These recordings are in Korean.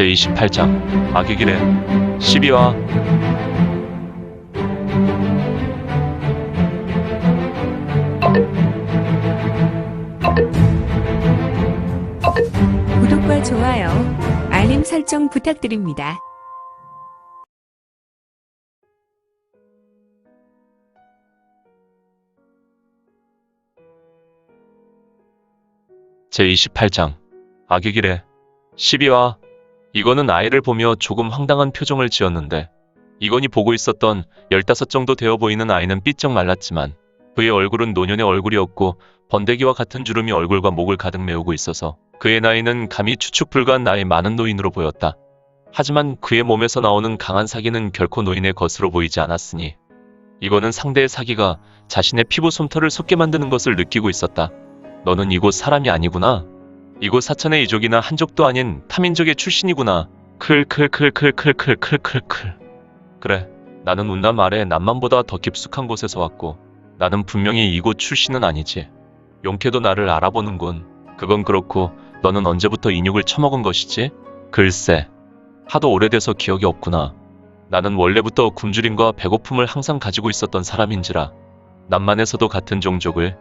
제28장 악의 길에 12화. 구독과 좋아요, 알림 설정 부탁드립니다. 제28장 악의 길에 12화. 이건은 아이를 보며 조금 황당한 표정을 지었는데 이건이 보고 있었던 15 정도 되어 보이는 아이는 삐쩍 말랐지만 그의 얼굴은 노년의 얼굴이었고 번데기와 같은 주름이 얼굴과 목을 가득 메우고 있어서 그의 나이는 감히 추측 불가한 나이 많은 노인으로 보였다. 하지만 그의 몸에서 나오는 강한 사기는 결코 노인의 것으로 보이지 않았으니 이건은 상대의 사기가 자신의 피부 솜털을 솟게 만드는 것을 느끼고 있었다. 너는 이곳 사람이 아니구나. 이곳 사천의 이족이나 한족도 아닌 타민족의 출신이구나. 클클클클클클클클. 그래, 나는 운남 아래 남만보다 더 깊숙한 곳에서 왔고 나는 분명히 이곳 출신은 아니지. 용케도 나를 알아보는군. 그건 그렇고 너는 언제부터 인육을 처먹은 것이지? 글쎄, 하도 오래돼서 기억이 없구나. 나는 원래부터 굶주림과 배고픔을 항상 가지고 있었던 사람인지라. 남만에서도 같은 종족을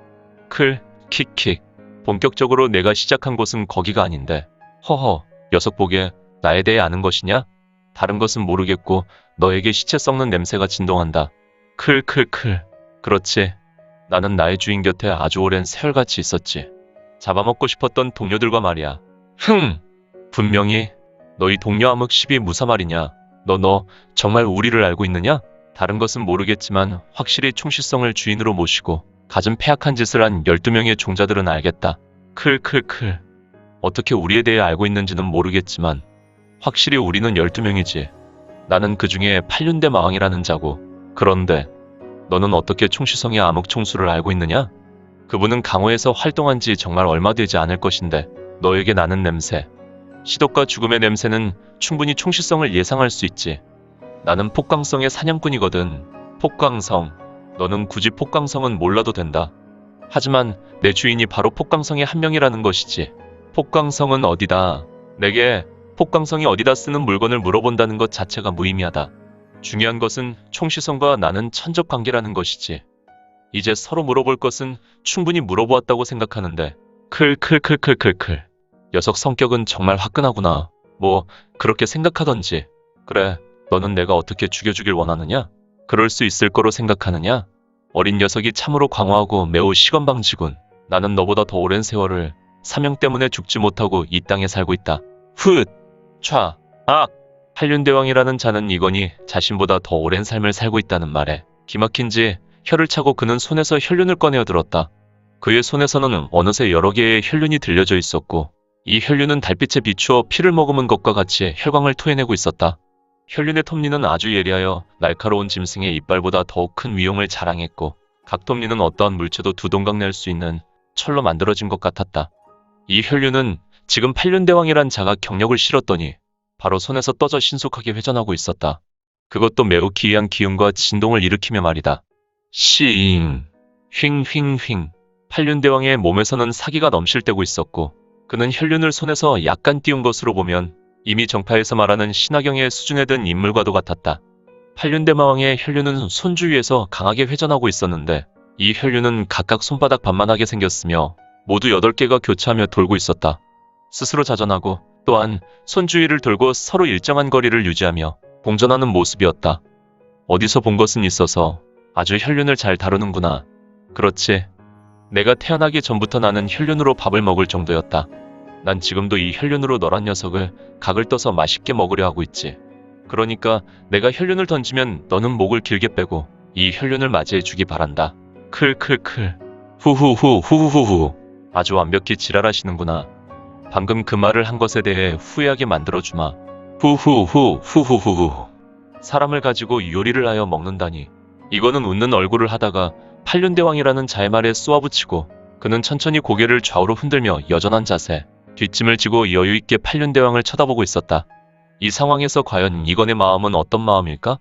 킥킥. 본격적으로 내가 시작한 곳은 거기가 아닌데. 허허, 녀석 보게 나에 대해 아는 것이냐? 다른 것은 모르겠고 너에게 시체 썩는 냄새가 진동한다. 클클클. 그렇지. 나는 나의 주인 곁에 아주 오랜 세월같이 있었지. 잡아먹고 싶었던 동료들과 말이야. 분명히 너희 동료 암흑 12 무사 말이냐? 너 정말 우리를 알고 있느냐? 다른 것은 모르겠지만 확실히 총시성을 주인으로 모시고 갖은 폐악한 짓을 한 12명의 종자들은 알겠다. 클클클. 어떻게 우리에 대해 알고 있는지는 모르겠지만 확실히 우리는 12명이지. 나는 그 중에 8륜대 마왕이라는 자고. 그런데 너는 어떻게 총시성의 암흑 총수를 알고 있느냐? 그분은 강호에서 활동한 지 정말 얼마 되지 않을 것인데 너에게 나는 냄새, 시독과 죽음의 냄새는 충분히 총시성을 예상할 수 있지. 나는 폭광성의 사냥꾼이거든. 폭광성. 너는 굳이 폭광성은 몰라도 된다. 하지만 내 주인이 바로 폭광성의 한 명이라는 것이지. 폭광성은 어디다? 내게 폭광성이 어디다 쓰는 물건을 물어본다는 것 자체가 무의미하다. 중요한 것은 총시성과 나는 천적 관계라는 것이지. 이제 서로 물어볼 것은 충분히 물어보았다고 생각하는데. 클클클클클클. 녀석 성격은 정말 화끈하구나. 뭐 그렇게 생각하던지. 그래, 너는 내가 어떻게 죽여주길 원하느냐? 그럴 수 있을 거로 생각하느냐? 어린 녀석이 참으로 광화하고 매우 시건방지군. 나는 너보다 더 오랜 세월을 사명 때문에 죽지 못하고 이 땅에 살고 있다. 훗! 촤! 악! 한륜대왕이라는 자는 이건이 자신보다 더 오랜 삶을 살고 있다는 말에 기막힌지 혀를 차고 그는 손에서 혈륜을 꺼내어 들었다. 그의 손에서는 어느새 여러 개의 혈륜이 들려져 있었고 이 혈륜은 달빛에 비추어 피를 머금은 것과 같이 혈광을 토해내고 있었다. 혈륜의 톱니는 아주 예리하여 날카로운 짐승의 이빨보다 더욱 큰 위용을 자랑했고 각 톱니는 어떠한 물체도 두 동강 낼 수 있는 철로 만들어진 것 같았다. 이 혈륜은 지금 8륜대왕이란 자가 경력을 실었더니 바로 손에서 떠져 신속하게 회전하고 있었다. 그것도 매우 기이한 기운과 진동을 일으키며 말이다. 싱! 휭휭휭. 8륜대왕의 몸에서는 사기가 넘실대고 있었고 그는 혈륜을 손에서 약간 띄운 것으로 보면 이미 정파에서 말하는 신화경의 수준에 든 인물과도 같았다. 8륜대마왕의 혈륜은 손 주위에서 강하게 회전하고 있었는데 이 혈륜은 각각 손바닥 반만하게 생겼으며 모두 8개가 교차하며 돌고 있었다. 스스로 자전하고 또한 손 주위를 돌고 서로 일정한 거리를 유지하며 공전하는 모습이었다. 어디서 본 것은 있어서 아주 혈륜을 잘 다루는구나. 그렇지. 내가 태어나기 전부터 나는 혈륜으로 밥을 먹을 정도였다. 난 지금도 이 혈륜으로 너란 녀석을 각을 떠서 맛있게 먹으려 하고 있지. 그러니까 내가 혈륜을 던지면 너는 목을 길게 빼고 이 혈륜을 맞이해 주기 바란다. 클클클. 후후후. 아주 완벽히 지랄하시는구나. 방금 그 말을 한 것에 대해 후회하게 만들어주마. 후후후. 사람을 가지고 요리를 하여 먹는다니. 이거는 웃는 얼굴을 하다가 8륜대왕이라는 자의 말에 쏘아붙이고 그는 천천히 고개를 좌우로 흔들며 여전한 자세. 뒷짐을 지고 여유있게 8륜대왕을 쳐다보고 있었다. 이 상황에서 과연 이건의 마음은 어떤 마음일까?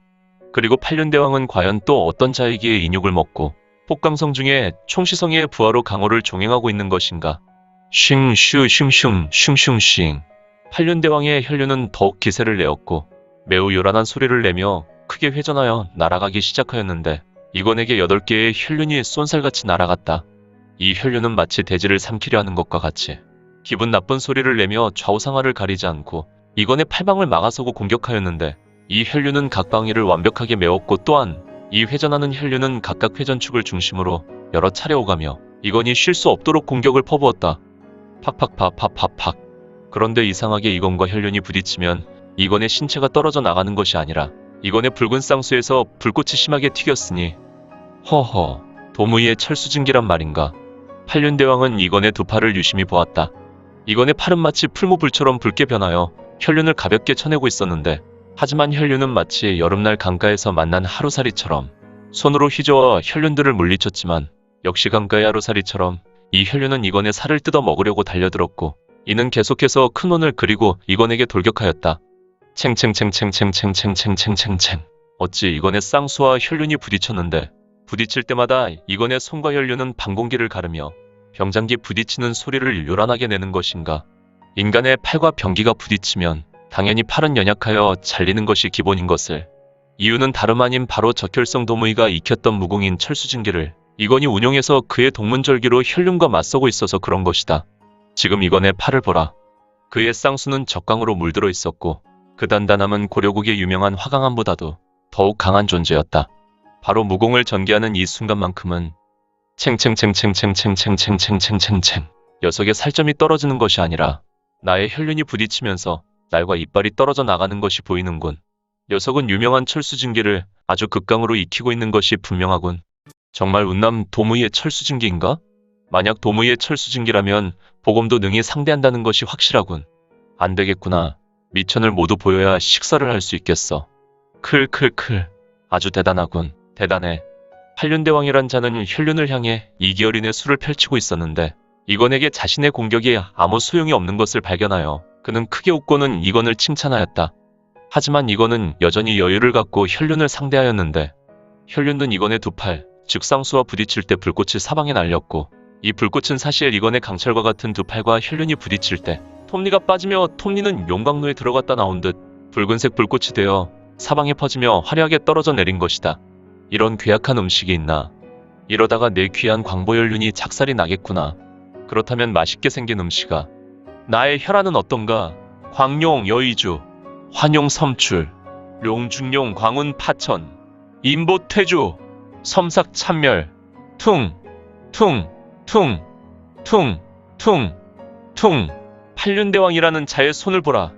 그리고 8륜대왕은 과연 또 어떤 자이기에 인육을 먹고 폭강성 중에 총시성의 부하로 강호를 종행하고 있는 것인가? 슝슈 슝슝 슝슝싱. 팔륜대왕의 혈류는 더욱 기세를 내었고 매우 요란한 소리를 내며 크게 회전하여 날아가기 시작하였는데 이건에게 8개의 혈륜이 쏜살같이 날아갔다. 이 혈류는 마치 대지를 삼키려 하는 것과 같이 기분 나쁜 소리를 내며 좌우상하를 가리지 않고 이건의 팔방을 막아서고 공격하였는데 이 혈류는 각 방위를 완벽하게 메웠고 또한 이 회전하는 혈류는 각각 회전축을 중심으로 여러 차례 오가며 이건이 쉴 수 없도록 공격을 퍼부었다. 팍팍팍팍팍팍. 그런데 이상하게 이건과 혈륜이 부딪히면 이건의 신체가 떨어져 나가는 것이 아니라 이건의 붉은 쌍수에서 불꽃이 심하게 튀겼으니 허허, 도무이의 철수증기란 말인가. 팔륜대왕은 이건의 두 팔을 유심히 보았다. 이건의 팔은 마치 풀무불처럼 붉게 변하여 혈륜을 가볍게 쳐내고 있었는데 하지만 혈륜은 마치 여름날 강가에서 만난 하루살이처럼 손으로 휘저어 혈륜들을 물리쳤지만 역시 강가의 하루살이처럼 이 혈륜은 이건의 살을 뜯어 먹으려고 달려들었고 이는 계속해서 큰 원을 그리고 이건에게 돌격하였다. 챙챙챙챙챙챙챙챙챙챙. 어찌 이건의 쌍수와 혈륜이 부딪혔는데 부딪힐 때마다 이건의 손과 혈륜은 방공기를 가르며 병장기 부딪히는 소리를 요란하게 내는 것인가. 인간의 팔과 병기가 부딪히면 당연히 팔은 연약하여 잘리는 것이 기본인 것을. 이유는 다름 아닌 바로 적혈성 도무이가 익혔던 무공인 철수증기를 이건이 운용해서 그의 동문절기로 혈륜과 맞서고 있어서 그런 것이다. 지금 이건의 팔을 보라. 그의 쌍수는 적강으로 물들어 있었고 그 단단함은 고려국의 유명한 화강암보다도 더욱 강한 존재였다. 바로 무공을 전개하는 이 순간만큼은 챙챙챙챙챙챙챙챙챙챙챙 녀석의 살점이 떨어지는 것이 아니라 나의 혈륜이 부딪히면서 날과 이빨이 떨어져 나가는 것이 보이는군. 녀석은 유명한 철수증기를 아주 극강으로 익히고 있는 것이 분명하군. 정말 운남 도무이의 철수증기인가? 만약 도무이의 철수증기라면 보검도 능히 상대한다는 것이 확실하군. 안 되겠구나. 미천을 모두 보여야 식사를 할 수 있겠어. 클클클. 아주 대단하군. 대단해. 팔륜대왕이란 자는 혈륜을 향해 이기어린의 수를 펼치고 있었는데 이건에게 자신의 공격이 아무 소용이 없는 것을 발견하여 그는 크게 웃고는 이건을 칭찬하였다. 하지만 이건은 여전히 여유를 갖고 혈륜을 상대하였는데 혈륜은 이건의 두 팔, 즉 쌍수와 부딪힐 때 불꽃이 사방에 날렸고 이 불꽃은 사실 이건의 강철과 같은 두 팔과 혈륜이 부딪힐 때 톱니가 빠지며 톱니는 용광로에 들어갔다 나온 듯 붉은색 불꽃이 되어 사방에 퍼지며 화려하게 떨어져 내린 것이다. 이런 괴악한 음식이 있나. 이러다가 내 귀한 광보혈륜이 작살이 나겠구나. 그렇다면 맛있게 생긴 음식아. 나의 혈안은 어떤가? 광룡 여의주, 환용 섬출, 룡중룡 광운 파천, 인보 퇴주, 섬삭 참멸, 퉁, 퉁, 퉁, 퉁, 퉁, 퉁. 팔륜대왕이라는 자의 손을 보라.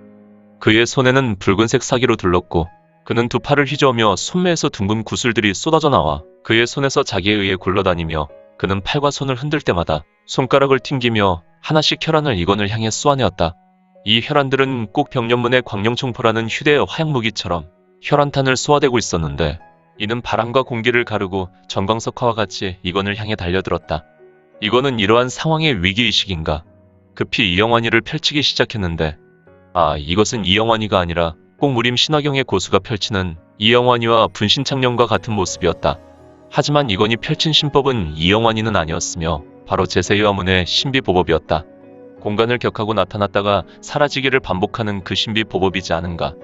그의 손에는 붉은색 사기로 둘렀고 그는 두 팔을 휘저으며 손매에서 둥근 구슬들이 쏟아져 나와 그의 손에서 자기에 의해 굴러다니며 그는 팔과 손을 흔들 때마다 손가락을 튕기며 하나씩 혈안을 이건을 향해 쏘아내었다. 이 혈안들은 꼭 병련문의 광룡총포라는 휴대의 화약무기처럼 혈안탄을 쏘아대고 있었는데 이는 바람과 공기를 가르고 전광석화와 같이 이건을 향해 달려들었다. 이건은 이러한 상황의 위기의식인가 급히 이영환이를 펼치기 시작했는데 이것은 이영환이가 아니라 꼭 무림 신화경의 고수가 펼치는 이영환이와 분신창령과 같은 모습이었다. 하지만 이건이 펼친 신법은 이영환이는 아니었으며 바로 제세의 화문의 신비보법이었다. 공간을 격하고 나타났다가 사라지기를 반복하는 그 신비보법이지 않은가.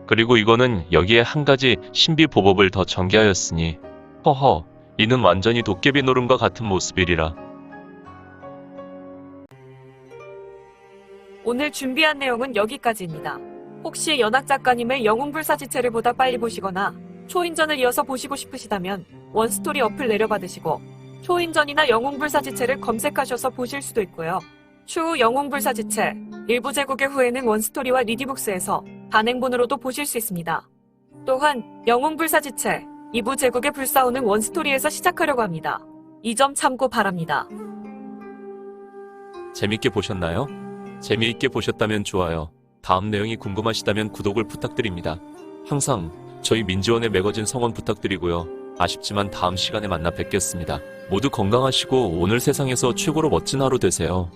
그리고 이거는 여기에 한 가지 신비보법을 더 전개하였으니 허허 이는 완전히 도깨비 노름과 같은 모습이리라. 오늘 준비한 내용은 여기까지입니다. 혹시 연학 작가님의 영웅불사지체를 보다 빨리 보시거나 초인전을 이어서 보시고 싶으시다면 원스토리 어플 내려받으시고 초인전이나 영웅불사지체를 검색하셔서 보실 수도 있고요. 추후 영웅불사지체 일부 제국의 후에는 원스토리와 리디북스에서 단행본으로도 보실 수 있습니다. 또한 영웅불사지체 2부 제국의 불사오는 원스토리에서 시작하려고 합니다. 이 점 참고 바랍니다. 재밌게 보셨나요? 재미있게 보셨다면 좋아요. 다음 내용이 궁금하시다면 구독을 부탁드립니다. 항상 저희 민지원의 매거진 성원 부탁드리고요. 아쉽지만 다음 시간에 만나 뵙겠습니다. 모두 건강하시고 오늘 세상에서 최고로 멋진 하루 되세요.